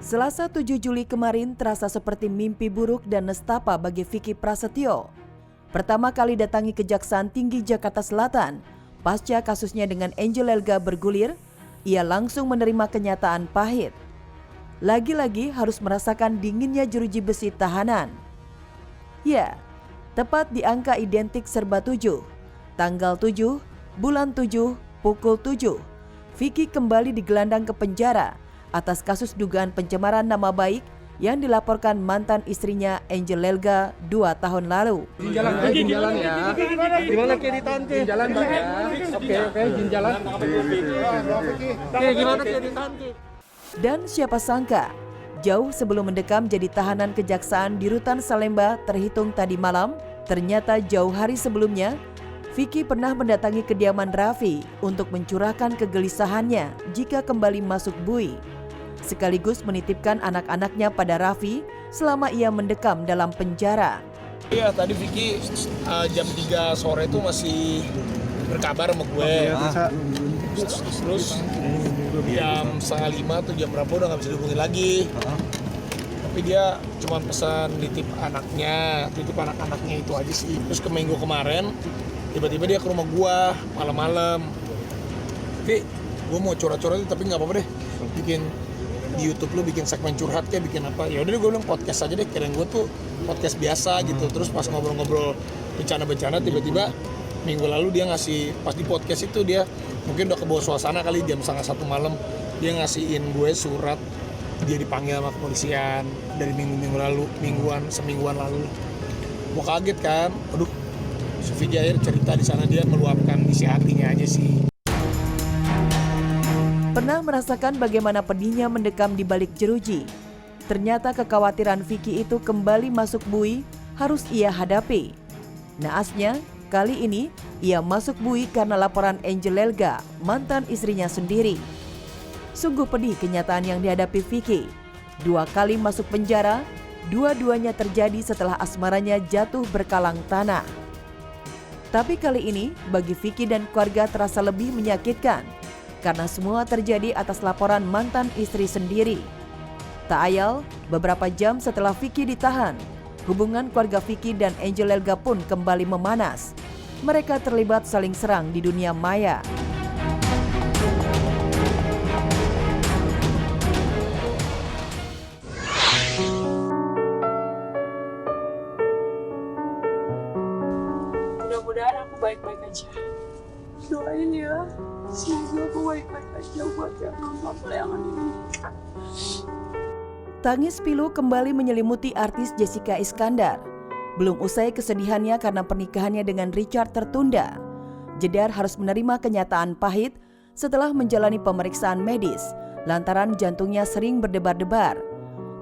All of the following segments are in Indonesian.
Selasa 7 Juli kemarin terasa seperti mimpi buruk dan nestapa bagi Vicky Prasetyo. Pertama kali datangi Kejaksaan Tinggi Jakarta Selatan, pasca kasusnya dengan Angel Elga bergulir, ia langsung menerima kenyataan pahit. Lagi-lagi harus merasakan dinginnya jeruji besi tahanan. Ya, tepat di angka identik serba 7, tanggal 7, bulan 7, pukul 7, Vicky kembali digelandang ke penjara atas kasus dugaan pencemaran nama baik yang dilaporkan mantan istrinya Angel Elga 2 tahun lalu. Jalan ya. Gimana kayak ditante? Jalan ya. Oke, jalan. Gimana kayak ditante? Dan siapa sangka, jauh sebelum mendekam jadi tahanan kejaksaan di Rutan Salemba terhitung tadi malam, ternyata jauh hari sebelumnya, Vicky pernah mendatangi kediaman Raffi untuk mencurahkan kegelisahannya jika kembali masuk bui, sekaligus menitipkan anak-anaknya pada Raffi selama ia mendekam dalam penjara. Iya, tadi Vicky jam 3 sore itu masih berkabar sama gue. Terus jam 4:30 atau jam berapa udah nggak bisa dihubungi lagi. Tapi dia cuma pesan nitip anak-anaknya itu aja sih. Terus ke minggu kemarin, tiba-tiba dia ke rumah gue malam-malam. Oke, gue mau curhat-curhat tapi nggak apa-apa deh. Bikin di YouTube lu bikin segmen curhat kayak bikin apa. Ya udah gue bilang podcast aja deh. Kirain gue tuh podcast biasa gitu. Terus pas ngobrol-ngobrol bencana-bencana, tiba-tiba minggu lalu dia ngasih, pas di podcast itu dia mungkin udah kebawa suasana kali, jam 1:30 malam dia ngasihin gue surat, dia dipanggil sama kepolisian dari semingguan lalu. Mau kaget kan, aduh, Vicky akhir cerita di sana dia meluapkan isi hatinya aja sih. Pernah merasakan bagaimana pedihnya mendekam di balik jeruji. Ternyata kekhawatiran Vicky itu kembali masuk bui harus ia hadapi. Naasnya, kali ini ia masuk bui karena laporan Angel Elga, mantan istrinya sendiri. Sungguh pedih kenyataan yang dihadapi Vicky. 2 kali masuk penjara, dua-duanya terjadi setelah asmaranya jatuh berkalang tanah. Tapi kali ini bagi Vicky dan keluarga terasa lebih menyakitkan karena semua terjadi atas laporan mantan istri sendiri. Tak ayal, beberapa jam setelah Vicky ditahan, hubungan keluarga Vicky dan Angel Elga pun kembali memanas. Mereka terlibat saling serang di dunia maya. Mudah-mudahan aku baik-baik aja. Doain ya, semoga aku baik-baik aja buat yang layangan ini. Tangis pilu kembali menyelimuti artis Jessica Iskandar. Belum usai kesedihannya karena pernikahannya dengan Richard tertunda, Jedar harus menerima kenyataan pahit setelah menjalani pemeriksaan medis lantaran jantungnya sering berdebar-debar.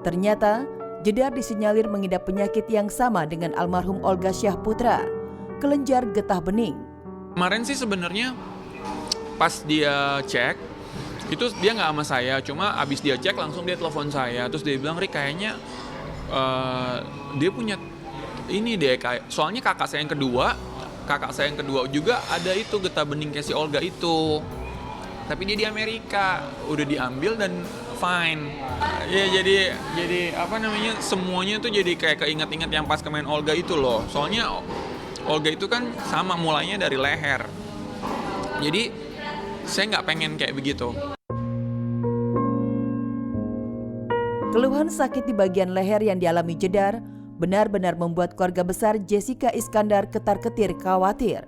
Ternyata Jedar disinyalir mengidap penyakit yang sama dengan almarhum Olga Syahputra, kelenjar getah bening. Kemarin sih sebenarnya pas dia cek, itu dia nggak sama saya, cuma abis dia cek langsung dia telepon saya, terus dia bilang, "Rik, kayaknya dia punya ini deh, soalnya kakak saya yang kedua juga ada itu getah bening kayak si Olga itu, tapi dia di Amerika udah diambil dan fine." Ya jadi apa namanya, semuanya tuh jadi kayak keinget-inget yang pas kemarin Olga itu loh, soalnya Olga itu kan sama mulainya dari leher, jadi saya nggak pengen kayak begitu. Keluhan sakit di bagian leher yang dialami Jedar benar-benar membuat keluarga besar Jessica Iskandar ketar-ketir khawatir.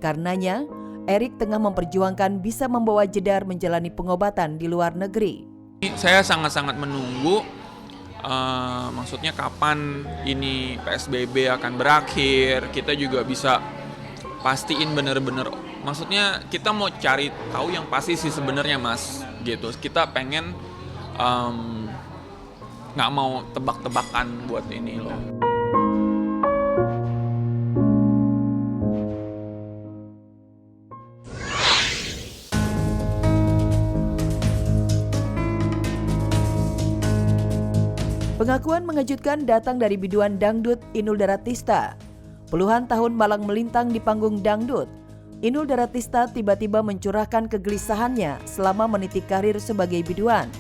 Karenanya, Erik tengah memperjuangkan bisa membawa Jedar menjalani pengobatan di luar negeri. Saya sangat-sangat menunggu, maksudnya kapan ini PSBB akan berakhir, kita juga bisa pastiin bener-bener, maksudnya kita mau cari tahu yang pasti sih sebenarnya Mas, gitu. Kita pengen nggak mau tebak-tebakan buat ini loh. Pengakuan mengejutkan datang dari biduan dangdut Inul Daratista. Puluhan tahun malang melintang di panggung dangdut, Inul Daratista tiba-tiba mencurahkan kegelisahannya selama meniti karir sebagai biduan.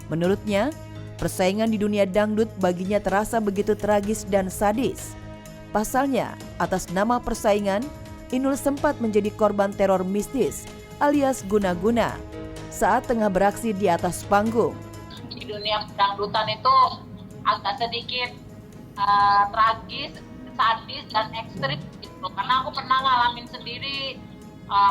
Menurutnya, Persaingan di dunia dangdut baginya terasa begitu tragis dan sadis. Pasalnya, atas nama persaingan, Inul sempat menjadi korban teror mistis alias guna-guna saat tengah beraksi di atas panggung. Di dunia dangdutan itu agak sedikit tragis, sadis, dan ekstrim gitu. Karena aku pernah ngalamin sendiri,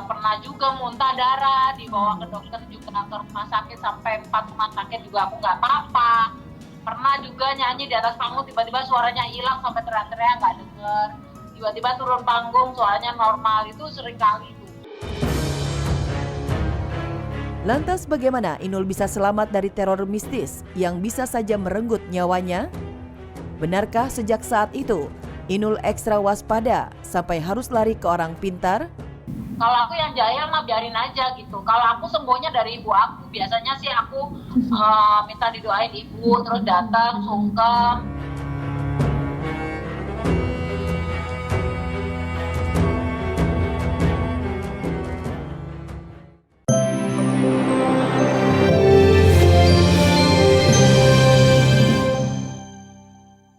pernah juga muntah darah, dibawa ke dokter juga ke rumah sakit, sampai 4 rumah sakit juga aku nggak apa-apa. Pernah juga nyanyi di atas panggung, tiba-tiba suaranya hilang sampai teriak-teriak nggak denger. Tiba-tiba turun panggung, suaranya normal, itu sering kali. Lantas bagaimana Inul bisa selamat dari teror mistis yang bisa saja merenggut nyawanya? Benarkah sejak saat itu Inul ekstra waspada sampai harus lari ke orang pintar? Kalau aku yang jahil mah biarin aja gitu. Kalau aku sembuhnya dari ibu aku. Biasanya sih aku minta didoain ibu, terus datang sungkem.